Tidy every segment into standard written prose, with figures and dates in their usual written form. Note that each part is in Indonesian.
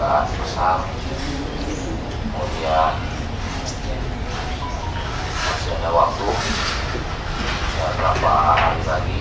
PKA besar, kemudian masih ada waktu ya, berapa hari lagi.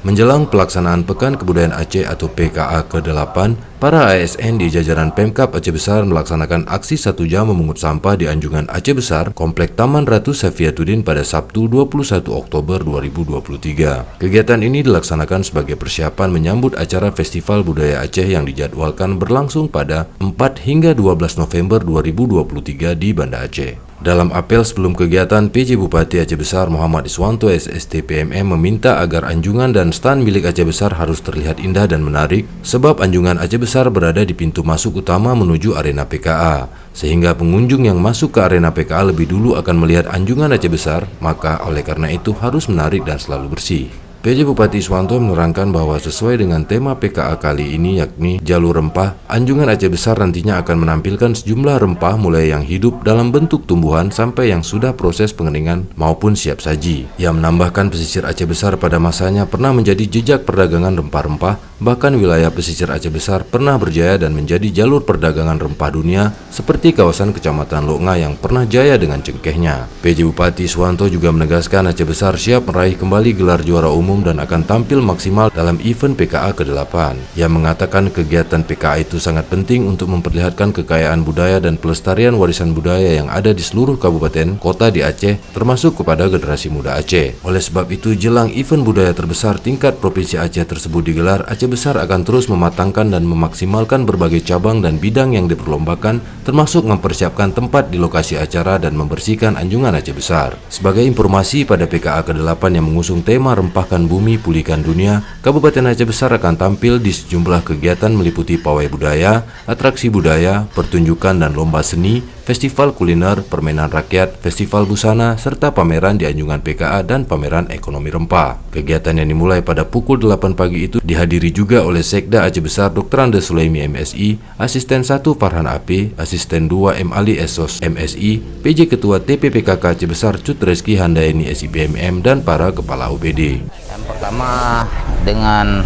Menjelang pelaksanaan Pekan Kebudayaan Aceh atau PKA ke-8, para ASN di jajaran Pemkab Aceh Besar melaksanakan aksi 1 jam memungut sampah di Anjungan Aceh Besar, Komplek Taman Ratu Safiatuddin pada Sabtu 21 Oktober 2023. Kegiatan ini dilaksanakan sebagai persiapan menyambut acara Festival Budaya Aceh yang dijadwalkan berlangsung pada 4 hingga 12 November 2023 di Banda Aceh. Dalam apel sebelum kegiatan, PJ Bupati Aceh Besar Muhammad Iswanto SST PMM meminta agar anjungan dan stan milik Aceh Besar harus terlihat indah dan menarik, sebab anjungan Aceh Besar berada di pintu masuk utama menuju arena PKA, sehingga pengunjung yang masuk ke arena PKA lebih dulu akan melihat anjungan Aceh Besar, maka oleh karena itu harus menarik dan selalu bersih. PJ Bupati Iswanto menerangkan bahwa sesuai dengan tema PKA kali ini yakni jalur rempah, Anjungan Aceh Besar nantinya akan menampilkan sejumlah rempah mulai yang hidup dalam bentuk tumbuhan sampai yang sudah proses pengeringan maupun siap saji. Ia menambahkan pesisir Aceh Besar pada masanya pernah menjadi jejak perdagangan rempah-rempah, bahkan wilayah pesisir Aceh Besar pernah berjaya dan menjadi jalur perdagangan rempah dunia seperti kawasan Kecamatan Loknga yang pernah jaya dengan cengkehnya. PJ Bupati Iswanto juga menegaskan Aceh Besar siap meraih kembali gelar juara umum dan akan tampil maksimal dalam event PKA ke-8. Ia mengatakan kegiatan PKA itu sangat penting untuk memperlihatkan kekayaan budaya dan pelestarian warisan budaya yang ada di seluruh kabupaten kota di Aceh, termasuk kepada generasi muda Aceh. Oleh sebab itu, jelang event budaya terbesar tingkat Provinsi Aceh tersebut digelar, Aceh Besar akan terus mematangkan dan memaksimalkan berbagai cabang dan bidang yang diperlombakan, termasuk mempersiapkan tempat di lokasi acara dan membersihkan Anjungan Aceh Besar. Sebagai informasi, pada PKA ke-8 yang mengusung tema Rempahkan Bumi, Pulihkan Dunia, Kabupaten Aceh Besar akan tampil di sejumlah kegiatan meliputi pawai budaya, atraksi budaya, pertunjukan dan lomba seni, festival kuliner, permainan rakyat, festival busana, serta pameran di Anjungan PKA dan pameran ekonomi rempah. Kegiatan yang dimulai pada pukul 8 pagi itu dihadiri juga oleh Sekda Aceh Besar Dr. Andes Sulaimi MSI, Asisten 1 Farhan AP, Asisten 2 M. Ali Esos MSI, PJ Ketua TPPKK Aceh Besar Cut Reski Handayani SIBMM, dan para kepala OBD. Yang pertama, dengan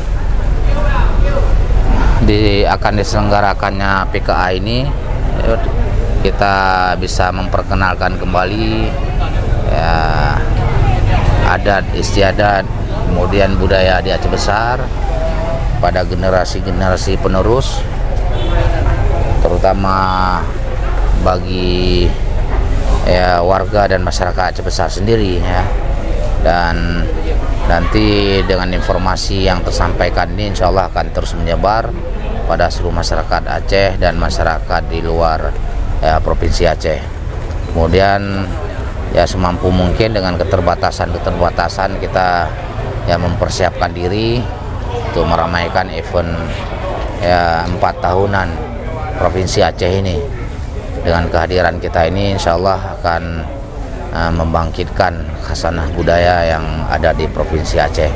akan diselenggarakannya PKA ini, kita bisa memperkenalkan kembali ya, adat istiadat, kemudian budaya di Aceh Besar pada generasi-generasi penerus, terutama bagi ya, warga dan masyarakat Aceh Besar sendiri ya. Dan nanti dengan informasi yang tersampaikan ini insya Allah akan terus menyebar pada seluruh masyarakat Aceh dan masyarakat di luar ya, Provinsi Aceh. Kemudian ya semampu mungkin dengan keterbatasan kita ya mempersiapkan diri untuk meramaikan event ya 4 tahunan Provinsi Aceh ini. Dengan kehadiran kita ini insya Allah akan membangkitkan khasanah budaya yang ada di Provinsi Aceh.